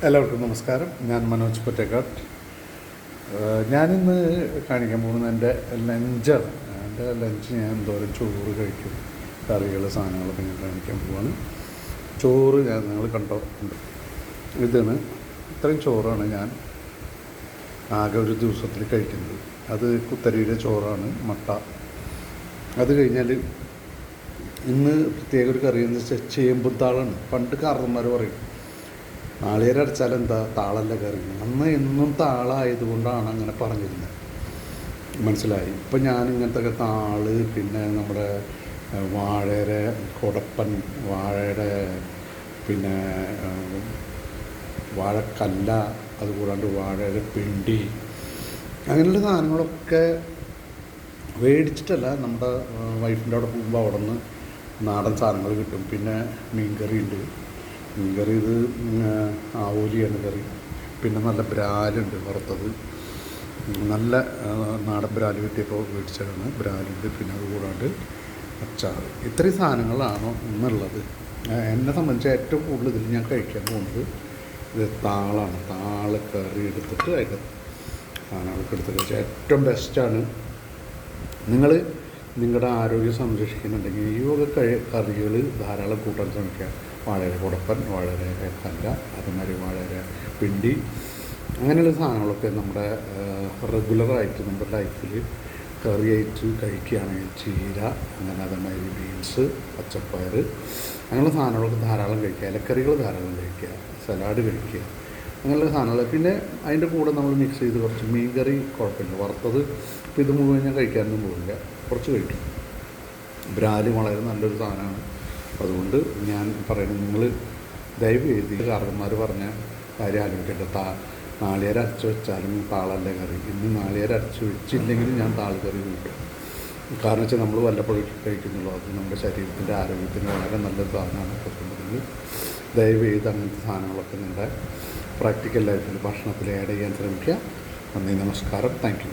എല്ലാവർക്കും നമസ്കാരം. ഞാൻ മനോജ് പൊറ്റേക്കാട്. ഞാനിന്ന് കാണിക്കാൻ പോകുന്നത് എൻ്റെ ലഞ്ചാണ്. എൻ്റെ ലഞ്ച് ഞാൻ എന്തോരം ചോറ് കഴിക്കും, കറികൾ, സാധനങ്ങളൊക്കെ ഞാൻ കാണിക്കാൻ പോവാണ്. ചോറ് നിങ്ങൾ കണ്ടിട്ടുണ്ട്. ഇതാണ്, ഇത്രയും ചോറാണ് ഞാൻ ആകെ ഒരു ദിവസത്തിൽ കഴിക്കുന്നത്. അത് കുത്തരിയുടെ ചോറാണ്, മട്ട. അത് കഴിഞ്ഞാൽ ഇന്ന് പ്രത്യേക ഒരു കറി എന്ന് വെച്ചാൽ ചേമ്പുത്താളാണ്. പണ്ട് കാരണന്മാർ പറയും നാളികേരം അരച്ചാൽ എന്താ താളല്ല കറി. അന്ന് എന്നും താളായതുകൊണ്ടാണ് അങ്ങനെ പറഞ്ഞിരുന്നത്. മനസ്സിലായി. ഇപ്പം ഞാൻ ഇങ്ങനത്തെ താള്, പിന്നെ നമ്മുടെ വാഴയുടെ കൊടപ്പൻ, വാഴയുടെ പിന്നെ വാഴക്കല്ല, അതുകൂടാണ്ട് വാഴയുടെ പിണ്ടി, അങ്ങനെയുള്ള സാധനങ്ങളൊക്കെ മേടിച്ചിട്ടല്ല, നമ്മുടെ വൈഫിൻ്റെ അവിടെ പോകുമ്പോൾ അവിടെ നിന്ന് നാടൻ സാധനങ്ങൾ കിട്ടും. പിന്നെ മീൻകറി ഉണ്ട്. മീൻകറി ഇത് ആവോലിയാണ് കറി. പിന്നെ നല്ല ബ്രാലുണ്ട് വറുത്തത്, നല്ല നാടൻ ബ്രാല് കിട്ടിയപ്പോൾ മേടിച്ചതാണ്. ബ്രാലുണ്ട്. പിന്നെ അതുകൂടാണ്ട് അച്ചാർ. ഇത്രയും സാധനങ്ങളാണോ ഇന്നുള്ളത്. എന്നെ സംബന്ധിച്ച് ഏറ്റവും കൂടുതൽ ഇതിൽ ഞാൻ കഴിക്കാൻ പോകുന്നത് ഇത് താളാണ്. താള് കറി എടുത്തിട്ട് അതിൻ്റെ സാധനങ്ങളൊക്കെ എടുത്ത് കഴിച്ചാൽ ഏറ്റവും ബെസ്റ്റാണ്. നിങ്ങൾ നിങ്ങളുടെ ആരോഗ്യം സംരക്ഷിക്കുന്നുണ്ടെങ്കിൽ ഈ വക കറികൾ ധാരാളം കൂട്ടാൻ ശ്രമിക്കുക. വാഴയുടെ കുടപ്പൻ, വാഴയുടെ കല്ല, അതുമാതിരി വാഴയുടെ പിണ്ടി, അങ്ങനെയുള്ള സാധനങ്ങളൊക്കെ നമ്മുടെ റെഗുലറായിട്ട് നമ്മുടെ ലൈഫിൽ കറിയായിട്ട് കഴിക്കുകയാണെങ്കിൽ ചീര, അങ്ങനെ അതേമാതിരി ബീൻസ്, പച്ചപ്പയർ, അങ്ങനെയുള്ള സാധനങ്ങളൊക്കെ ധാരാളം കഴിക്കുക. ഇലക്കറികൾ ധാരാളം കഴിക്കുക, സലാഡ് കഴിക്കുക, അങ്ങനെയുള്ള സാധനങ്ങൾ. പിന്നെ അതിൻ്റെ കൂടെ നമ്മൾ മിക്സ് ചെയ്ത് കുറച്ച് മീൻ കറി കുഴപ്പമില്ല, വറുത്തത്. ഇപ്പോൾ ഇത് മുഴുവൻ ഞാൻ കഴിക്കാനൊന്നും പോകില്ല, കുറച്ച് കഴിക്കും. ബ്രാല് വളരെ നല്ലൊരു സാധനമാണ്. അതുകൊണ്ട് ഞാൻ പറയുന്നത്, നിങ്ങൾ ദയവ് ചെയ്ത് കാരണന്മാർ പറഞ്ഞ കാര്യം ആലോചിക്കേണ്ട. നാളികേരം അരച്ച് വെച്ചാലും താളല്ല കറി. ഇന്ന് നാളികേരം അരച്ച് വെച്ചില്ലെങ്കിലും ഞാൻ താൾ കറി കൂട്ടും. കാരണം വെച്ചാൽ നമ്മൾ വല്ലപ്പോഴും കഴിക്കുന്നുള്ളൂ. അത് നമ്മുടെ ശരീരത്തിൻ്റെ ആരോഗ്യത്തിന് വളരെ നല്ലൊരു സാധനമാണ്. പറ്റുന്നത് ദയവ് ചെയ്ത് അങ്ങനത്തെ സാധനങ്ങളൊക്കെ നിങ്ങളുടെ പ്രാക്ടിക്കൽ ലൈഫിൽ ഭക്ഷണത്തിൽ ആഡ് ചെയ്യാൻ ശ്രമിക്കുക. നന്ദി, നമസ്കാരം, താങ്ക് യു.